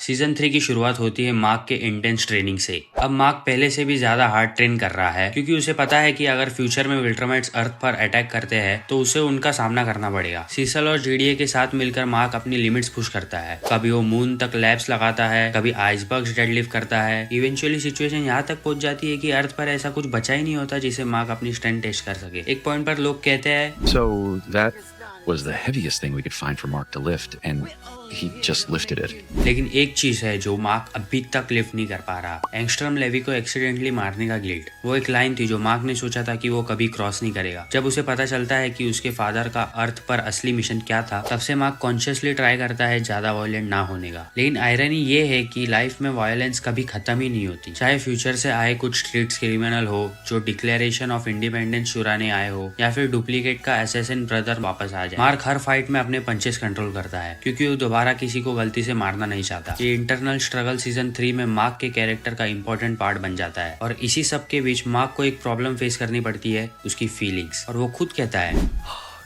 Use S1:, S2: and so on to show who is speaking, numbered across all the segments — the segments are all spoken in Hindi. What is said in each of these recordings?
S1: सीजन 3 की शुरुआत होती है मार्क के इंटेंस ट्रेनिंग से। अब मार्क पहले से भी ज्यादा हार्ड ट्रेन कर रहा है क्योंकि उसे पता है कि अगर फ्यूचर में विल्ट्रामाइट्स अर्थ पर अटैक करते हैं तो उसे उनका सामना करना पड़ेगा। सीसल और जीडीए के साथ मिलकर मार्क अपनी लिमिट्स पुश करता है। कभी वो मून तक लैब्स लगाता है, कभी आइसबर्ग्स डेडलिफ्ट करता है। इवेंचुअली सिचुएशन यहाँ तक पहुंच जाती है कि अर्थ पर ऐसा कुछ बचा ही नहीं होता जिसे मार्क अपनी स्ट्रेंथ टेस्ट कर सके। एक पॉइंट पर लोग कहते हैं
S2: So that was the heaviest thing we could find for Mark to lift, and he just lifted it.
S1: लेकिन एक चीज है जो मार्क अभी तक लिफ्ट नहीं कर पा रहा, एंगस्ट्रॉम लेवी को एक्सीडेंटली मारने का गिल्ट। वो एक लाइन थी जो मार्क ने सोचा था कि वो कभी क्रॉस नहीं करेगा। जब उसे पता चलता है कि उसके फादर का अर्थ पर असली मिशन क्या था, तब से मार्क कॉन्शियसली ट्राई करता है ज्यादा वायलेंट ना होने का। लेकिन आयरनी ये है कि लाइफ में वायलेंस कभी खत्म ही नहीं होती, चाहे फ्यूचर से आए कुछ स्ट्रीट्स क्रिमिनल हो जो डिक्लेरेशन ऑफ इंडिपेंडेंस चुराने आए हो, या फिर डुप्लीकेट का असैसिन ब्रदर वापस आ जाए। मार्क हर फाइट में अपने पंचेस कंट्रोल करता है क्योंकि वो दोबारा किसी को गलती से मारना नहीं चाहता। ये इंटरनल स्ट्रगल सीजन 3 में मार्क के कैरेक्टर का इंपॉर्टेंट पार्ट बन जाता है। और इसी सब के बीच मार्क को एक प्रॉब्लम फेस करनी पड़ती है, उसकी फीलिंग्स। और वो खुद कहता है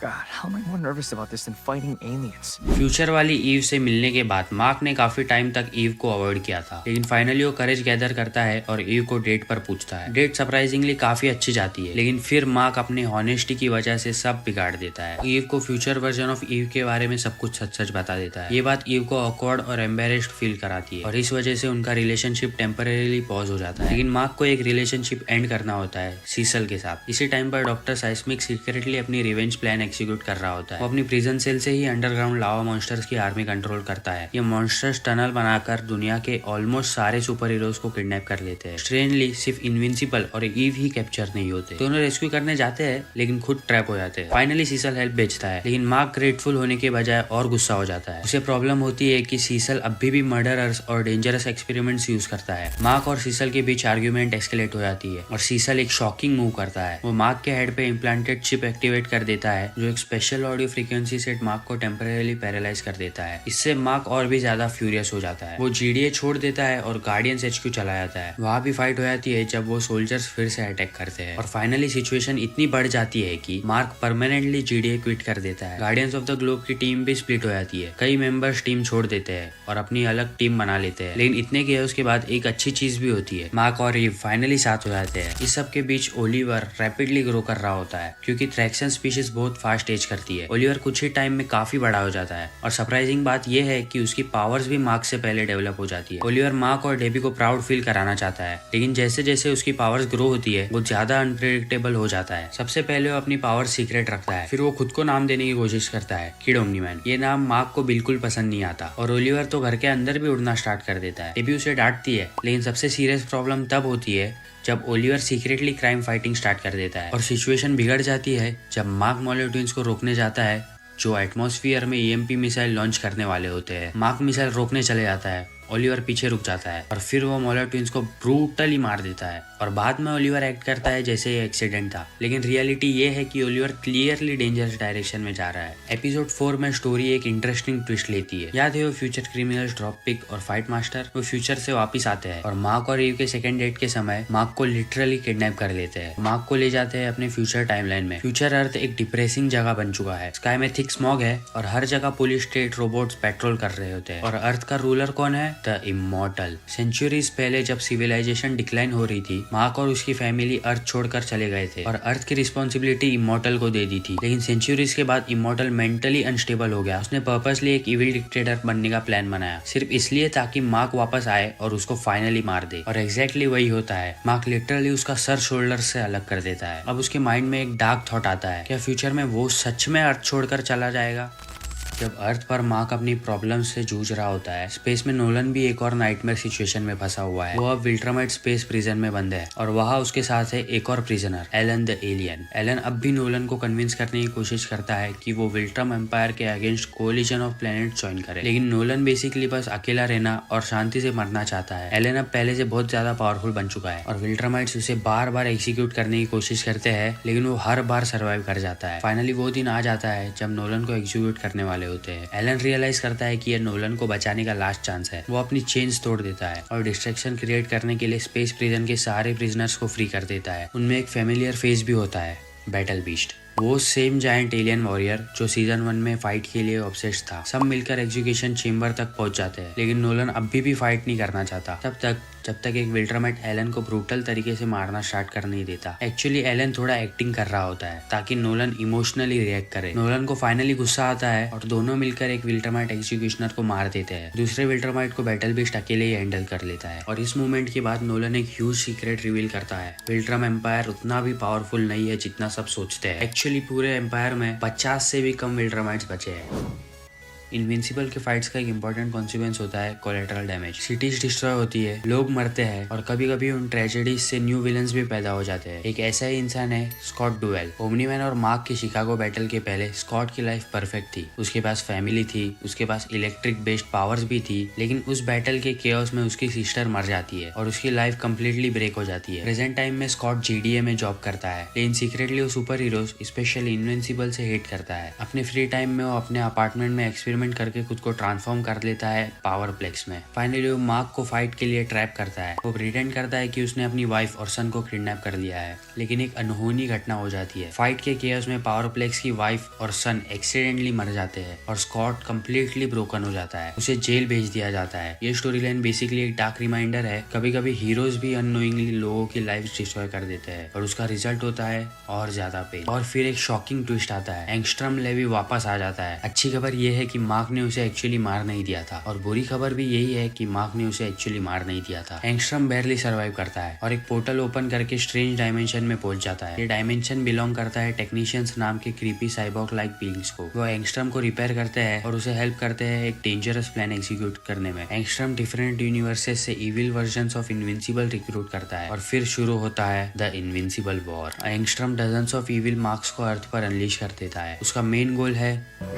S3: God, how am I more nervous about this than fighting aliens?
S1: Future वाली ईव से मिलने के बाद मार्क ने काफी टाइम तक ईव को अवॉइड किया था, लेकिन फाइनली वो करेज गैदर करता है और ईव को डेट पर पूछता है। डेट सरप्राइजिंगली काफी अच्छी जाती है, लेकिन फिर मार्क अपने हॉनेस्टी की वजह से सब बिगाड़ देता है। ईव को फ्यूचर वर्जन ऑफ ईव के बारे में सब कुछ सच सच बता देता है। ये बात ईव को ऑकवर्ड और एम्बेरेस्ड फील कराती है और इस वजह से उनका रिलेशनशिप टेम्परेरीली पॉज हो जाता है। लेकिन मार्क को एक रिलेशनशिप एंड करना होता है सीसल के साथ। इसी टाइम पर डॉक्टर साइस्मिक सीक्रेटली अपनी रिवेंज प्लान एग्जीक्यूट कर रहा होता है। वो अपनी प्रिजन सेल से ही अंडरग्राउंड लावा मॉन्स्टर्स की आर्मी कंट्रोल करता है। ये मॉन्स्टर्स टनल बनाकर दुनिया के ऑलमोस्ट सारे सुपर हीरोज को किडनैप कर लेते हैं। स्ट्रेंजली सिर्फ इनविंसिबल और ईव ही कैप्चर नहीं होते। दोनों रेस्क्यू करने जाते हैं लेकिन खुद ट्रैप हो जाते हैं। फाइनली सीसल हेल्प भेजता है, लेकिन मार्क ग्रेटफुल होने के बजाय और गुस्सा हो जाता है। उसे प्रॉब्लम होती है कि सीसल अभी भी मर्डरर्स और डेंजरस एक्सपेरिमेंट्स यूज करता है। मार्क और सीसल के बीच आर्ग्यूमेंट एस्केलेट हो जाती है और सीसल एक शॉकिंग मूव करता है। वो मार्क के हेड पे इम्प्लांटेड चिप एक्टिवेट कर देता है जो एक special audio frequency set mark को टेम्परेली पैरालाइज कर देता है। इससे मार्क और भी ज्यादा फ्यूरियस हो जाता है। वो जीडीए छोड़ देता है और गार्डियंस HQ चला जाता है। वहाँ भी फाइट हो जाती है जब वो सोल्जर्स फिर से अटैक करते हैं और फाइनली सिचुएशन इतनी बढ़ जाती है कि मार्क परमानेंटली जीडीए क्विट कर देता है। गार्डियंस ऑफ द ग्लोब की टीम भी स्प्लिट हो जाती है। कई मेंबर्स टीम छोड़ देते हैं और अपनी अलग टीम बना लेते हैं। लेकिन इतने केओस के बाद एक अच्छी चीज भी होती है, मार्क और ईव फाइनली साथ हो जाते हैं। इस सब के बीच ओलिवर रैपिडली ग्रो कर रहा होता है क्योंकि थ्रैक्सन स्पीशीज बहुत फास्ट एज करती है। ओलिवर कुछ ही टाइम में काफी बड़ा हो जाता है और सरप्राइजिंग बात यह है कि उसकी पावर्स भी मार्क से पहले डेवलप हो जाती है। ओलिवर मार्क और डेबी को प्राउड फील कराना चाहता है, लेकिन जैसे जैसे उसकी पावर्स ग्रो होती है वो ज्यादा अनप्रेडिक्टेबल हो जाता है। सबसे पहले वो अपनी पावर सीक्रेट रखता है, फिर वो खुद को नाम देने की कोशिश करता है किड ओमनीमैन। ये नाम मार्क को बिल्कुल पसंद नहीं आता और ओलिवर तो घर के अंदर भी उड़ना स्टार्ट कर देता है। डेबी उसे डांटती है, लेकिन सबसे सीरियस प्रॉब्लम तब होती है जब Oliver secretly crime fighting start कर देता है और सिचुएशन बिगड़ जाती है जब मार्क मोलेट्विन्स को रोकने जाता है जो एटमॉस्फेयर में EMP मिसाइल लॉन्च करने वाले होते हैं। मार्क मिसाइल रोकने चले जाता है, ओलिवर पीछे रुक जाता है और फिर वो मोलेट्विन्स को ब्रूटली मार देता है और बाद में ओलिवर एक्ट करता है जैसे ये एक्सीडेंट था। लेकिन रियलिटी ये है कि ओलिवर क्लियरली डेंजरस डायरेक्शन में जा रहा है। एपिसोड 4 में स्टोरी एक इंटरेस्टिंग ट्विस्ट लेती है। याद है वो फ्यूचर क्रिमिनल्स ड्रॉप पिक और फाइट मास्टर वो फ्यूचर से वापस आते हैं और मार्क और ईव के सेकंड डेट के समय मार्क को लिटरली किडनैप कर लेते हैं। मार्क को ले जाते हैं अपने फ्यूचर टाइमलाइन में। फ्यूचर अर्थ एक डिप्रेसिंग जगह बन चुका है। स्काई में थिक स्मॉग है और हर जगह पुलिस स्टेट रोबोट्स पेट्रोल कर रहे होते हैं। और अर्थ का रूलर कौन है? The immortal. सेंचुरीज पहले जब सिविलाइजेशन डिक्लाइन हो रही थी, मार्क और उसकी फैमिली अर्थ छोड़कर चले गए थे और अर्थ की रिस्पॉन्सिबिलिटी इमॉर्टल को दे दी थी। लेकिन सेंचुरीज के बाद इमॉर्टल मेंटली अनस्टेबल हो गया। उसने पर्पसली एक इविल डिक्टेटर बनने का प्लान बनाया, सिर्फ इसलिए ताकि मार्क वापस आए और उसको फाइनली मार दे। और एग्जैक्टली वही होता है। मार्क लिटरली उसका सर शोल्डर से अलग कर देता है। अब उसके माइंड में एक डार्क थॉट आता है, क्या फ्यूचर में वो सच में अर्थ छोड़कर चला जाएगा? जब अर्थ पर मार्क अपनी प्रॉब्लम से जूझ रहा होता है, स्पेस में नोलन भी एक और नाइटमेयर सिचुएशन में फंसा हुआ है। वो अब विल्ट्रामाइट स्पेस प्रिजन में बंद है और वहाँ उसके साथ है एक और prisoner, Alan the alien. Alan अब भी नोलन को कन्विंस करने की कोशिश करता है कि वो विल्ट्रम एम्पायर के against collision of planet join करे, लेकिन नोलन बेसिकली बस अकेला रहना और शांति से मरना चाहता है। एलन अब पहले से बहुत ज्यादा पावरफुल बन चुका है और विल्ट्रामाइट्स उसे बार बार एग्जीक्यूट करने की कोशिश करते हैं, लेकिन वो हर बार सर्वाइव कर जाता है। फाइनली वो दिन आ जाता है जब नोलन को एग्जीक्यूट करने वाले होते हैं। एलन रियलाइज करता है कि ये नोलन को बचाने का लास्ट चांस है। वो अपनी चेन्स तोड़ देता है और डिस्ट्रैक्शन क्रिएट करने के लिए स्पेस प्रिजन के सारे प्रिजनर्स को फ्री कर देता है। उनमें एक फेमिलियर फेस भी होता है, बैटल बीस्ट। वो सेम जायंट एलियन वॉरियर जो सीजन 1 में फाइट के लिए ऑब्सेस्ड था। सब मिलकर एग्जीक्यूशन चेम्बर तक पहुंच जाते हैं, लेकिन नोलन अभी भी फाइट नहीं करना चाहता जब तक एक विल्ट्रामेट एलन को ब्रूटल तरीके से मारना स्टार्ट कर नहीं देता। एक्चुअली एलन थोड़ा एक्टिंग कर रहा होता है ताकि नोलन इमोशनली रिएक्ट करे। नोलन को फाइनली गुस्सा आता है और दोनों मिलकर एक विल्ट्रामेट एग्जीक्यूशनर को मार देते हैं। दूसरे विल्ट्रामेट को बैटल बीस्ट अकेले ही हैंडल कर लेता है और इस मूवमेंट के बाद नोलन एक ह्यूज सीक्रेट रिवील करता है। विल्ट्राम एम्पायर उतना भी पावरफुल नहीं है जितना सब सोचते हैं। एक्चुअली पूरे एम्पायर में 50 से भी कम विल्ट्रामाइट्स बचे हैं। इनविंसिबल के फाइट्स का एक इंपॉर्टेंट कॉन्सिक्वेंस होता है कोलेटरल डैमेज। सिटीज डिस्ट्रॉय होती है, लोग मरते हैं और कभी कभी उन ट्रेजेडीज से न्यू विलन्स भी पैदा हो जाते हैं। एक ऐसा ही इंसान है स्कॉट डुवेल। ओमनीमैन और मार्क की शिकागो बैटल के पहले स्कॉट की लाइफ परफेक्ट थी। उसके पास फैमिली थी, उसके पास इलेक्ट्रिक बेस्ड पावर्स भी थी, लेकिन उस बैटल के केओस में उसकी सिस्टर मर जाती है और उसकी लाइफ कंप्लीटली ब्रेक हो जाती है। प्रेजेंट टाइम में स्कॉट जीडीए में जॉब करता है, लेकिन सीक्रेटली वो सुपर हीरोज स्पेशली इनविंसिबल से हेट करता है। अपने फ्री टाइम में वो अपने अपार्टमेंट में एक्सपेरिमेंट करके खुद को ट्रांसफॉर्म कर लेता है पावर प्लेक्स में। फाइनली वो मार्क को फाइट के लिए ट्रैप करता है। वो प्रिटेंड करता है कि उसने अपनी वाइफ और सन को किडनैप कर लिया है, लेकिन एक अनहोनी घटना हो जाती है। फाइट के केओस में पावर प्लेक्स की वाइफ और सन एक्सीडेंटली मर जाते हैं और स्कॉट कंप्लीटली ब्रोकन हो जाता है। उसे जेल भेज दिया जाता है। ये स्टोरी लाइन बेसिकली एक डार्क रिमाइंडर है, कभी कभी हीरोज भी अननोइंगली लोगों की लाइफ डिस्ट्रॉय कर देते हैं और उसका रिजल्ट होता है और ज्यादा पेन। और फिर एक शॉकिंग ट्विस्ट आता है, एंगस्ट्रॉम लेवी वापस आ जाता है। अच्छी खबर ये है कि मार्क ने उसे एक्चुअली मार नहीं दिया था और बुरी खबर भी यही है कि मार्क ने उसे एक्चुअली मार नहीं दिया था। एंगस्ट्रॉम बैरली सर्वाइव करता है और एक पोर्टल ओपन करके स्ट्रेंज डायमेंशन में पहुंच जाता है। ये डायमेंशन बिलोंग करता है टेक्नीशियंस नाम के क्रीपी साइबॉर्ग लाइक बीइंग्स को। वो एंगस्ट्रॉम को रिपेयर करते हैं और उसे हेल्प करते हैं एक डेंजरस प्लान एग्जीक्यूट करने में। एंगस्ट्रॉम डिफरेंट यूनिवर्सेस से evil versions of invincible recruit करता है और फिर शुरू होता है the invincible war. Angstrom dozens of evil marks को अर्थ पर अनलीश कर देता है। उसका मेन गोल है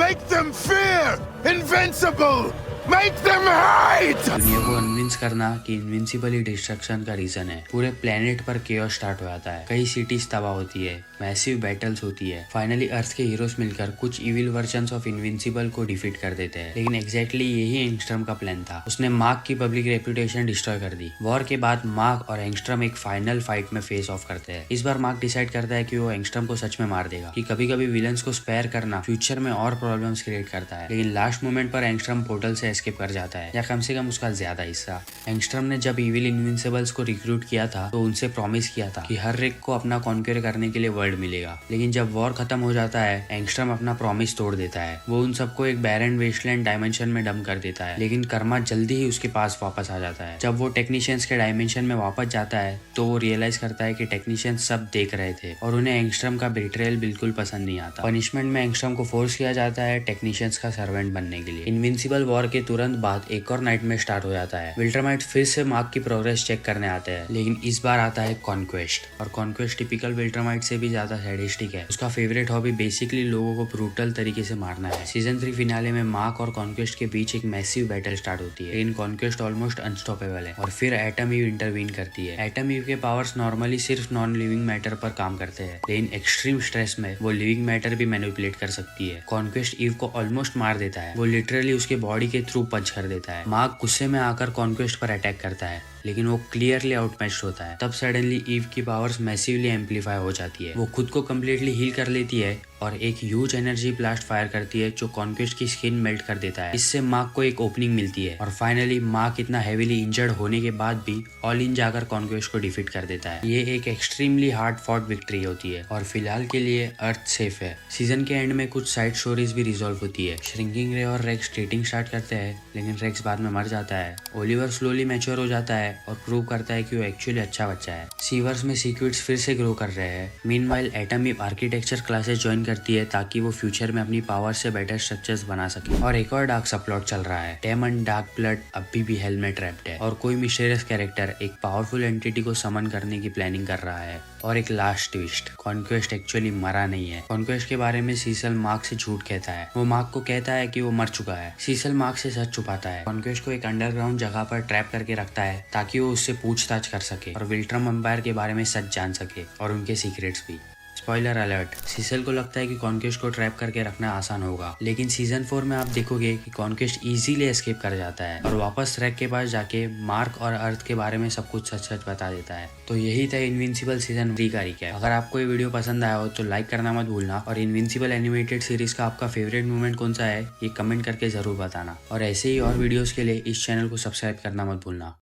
S4: Make them fear! Invincible! Make them hate!
S1: दुनिया को कन्विंस करना कि इनविंसिबल ही डिस्ट्रक्शन का रीजन है। पूरे प्लेनेट पर केओस स्टार्ट हो जाता है, कई सिटीज तबाह होती है, मैसिव बैटल्स होती है। फाइनली अर्थ के हीरोज मिलकर कुछ इविल वर्जन्स ऑफ इनविंसिबल को डिफीट कर देते हैं, लेकिन एग्जैक्टली यही एंगस्ट्रॉम का प्लान था। उसने मार्क की पब्लिक रेपुटेशन डिस्ट्रॉय कर दी। वॉर के बाद मार्क और एंगस्ट्रॉम एक फाइनल फाइट में फेस ऑफ करते हैं। इस बार मार्क डिसाइड करता है कि वो एंगस्ट्रॉम को सच में मार देगा, कि कभी कभी विलन्स को स्पेयर करना फ्यूचर में और प्रॉब्लम्स क्रिएट करता है। लेकिन लास्ट मोमेंट पर एंगस्ट्रॉम पोर्टल से एस्केप कर जाता है, या कम से कम उसका ज्यादा हिस्सा। एंगस्ट्रॉम ने जब इविल इनविंसिबल्स को रिक्रूट किया था तो उनसे प्रॉमिस किया था कि हर एक को अपना कॉन्क्यूर करने के लिए वर्ल्ड मिलेगा, लेकिन जब वॉर खत्म हो जाता है एंगस्ट्रॉम अपना प्रॉमिस तोड़ देता है। वो उन सबको एक बैरन वेस्टलैंड डायमेंशन में डंप कर देता है, लेकिन कर्मा जल्दी ही उसके पास वापस आ जाता है। जब वो टेक्नीशियंस के डायमेंशन में वापस जाता है तो वो रियलाइज करता है कि टेक्नीशियंस सब देख रहे थे और उन्हें एंगस्ट्रॉम का बिट्रेयल बिल्कुल पसंद नहीं आता। पनिशमेंट में एंगस्ट्रॉम को फोर्स किया जाता है टेक्नीशियंस का सर्वेंट बनने के लिए। इनविंसिबल वॉर के तुरंत बाद एक और नाइट में स्टार्ट हो जाता है। विल्ट्रामाइट फिर से मार्क की प्रोग्रेस चेक करने आते हैं, लेकिन इस बार आता है कॉन्क्वेस्ट। और कॉन्क्वेस्ट टिपिकल विल्ट्रामाइट से भी ज्यादा सैडिस्टिक है। उसका फेवरेट हॉबी बेसिकली लोगों को ब्रूटल तरीके से मारना है। सीजन 3 फिनाले में मार्क और कॉन्क्वेस्ट के बीच एक मैसिव बैटल स्टार्ट होती है, लेकिन कॉन्क्वेस्ट ऑलमोस्ट अनस्टॉपेबल है और फिर एटम ईव इंटरवीन करती है। एटम ईव के पावर्स नॉर्मली सिर्फ नॉन लिविंग मैटर पर काम करते हैं, लेकिन एक्सट्रीम स्ट्रेस में वो लिविंग मैटर भी मैनिपुलेट कर सकती है। कॉन्क्वेस्ट ईव को ऑलमोस्ट मार देता है। वो लिटरली उसके बॉडी के थ्रू पंच कर देता है। मार्क गुस्से में आकर कॉन्क्वेस्ट पर अटैक करता है, लेकिन वो क्लियरली आउटमैच्ड होता है। तब सडनली ईव की पावर्स मैसिवली एम्पलीफाई हो जाती है। वो खुद को कम्प्लीटली हील कर लेती है और एक ह्यूज एनर्जी ब्लास्ट फायर करती है जो कॉन्क्वेस्ट की स्किन मेल्ट कर देता है। इससे मार्क को एक ओपनिंग मिलती है और फाइनली मार्क इतना हेवीली इंजर्ड होने के बाद भी ऑल इन जाकर कॉन्क्वेस्ट को डिफीट कर देता है। ये एक एक्सट्रीमली हार्ड फॉट विक्ट्री होती है और फिलहाल के लिए अर्थ सेफ है। सीजन के एंड में कुछ साइड स्टोरीज भी रिजॉल्व होती है। श्रिंकिंग रे और रेक्स डेटिंग स्टार्ट करते हैं, लेकिन रेक्स बाद में मर जाता है। ओलिवर स्लोली मैच्योर हो जाता है और प्रूव करता है कि वो एक्चुअली अच्छा बच्चा है। सीवर्स में सीक्विड्स फिर से ग्रो कर रहे हैं। Meanwhile Atom Eve architecture classes join करती है ताकि वो फ्यूचर में अपनी पावर से बेटर स्ट्रक्चर्स बना सके। और एक और डार्क सबप्लॉट चल रहा है। डेमन डार्क ब्लड अभी भी हेल में ट्रैप्ड है और कोई मिस्टीरियस कैरेक्टर एक पावरफुल एंटिटी को समन करने की प्लानिंग कर रहा है। और एक लास्ट ट्विस्ट, कॉन्क्वेस्ट एक्चुअली मरा नहीं है। कॉन्क्वेस्ट के बारे में सीसल मार्क से झूठ कहता है। वो मार्क को कहता है कि वो मर चुका है। सीसल मार्क से सच छुपाता है। कॉन्क्वेस्ट को एक अंडरग्राउंड जगह पर ट्रैप करके रखता है ताकि वो उससे पूछताछ कर सके और विल्ट्रम एम्पायर के बारे में सच जान सके और उनके सीक्रेट्स भी। स्पॉइलर अलर्ट, सीसेल को लगता है कि कॉन्क्वेस्ट को ट्रैप करके रखना आसान होगा, लेकिन सीजन 4 में आप देखोगे कि कॉन्क्वेस्ट इजीली एस्केप कर जाता है और वापस रैक के पास जाके मार्क और अर्थ के बारे में सब कुछ सच सच बता देता है। तो यही था इनविंसिबल सीजन 3 का रिकैप। अगर आपको ये वीडियो पसंद आया हो तो लाइक करना मत भूलना, और इनविंसिबल एनिमेटेड सीरीज का आपका फेवरेट मोमेंट कौन सा है ये कमेंट करके जरूर बताना, और ऐसे ही और वीडियोस के लिए इस चैनल को सब्सक्राइब करना मत भूलना।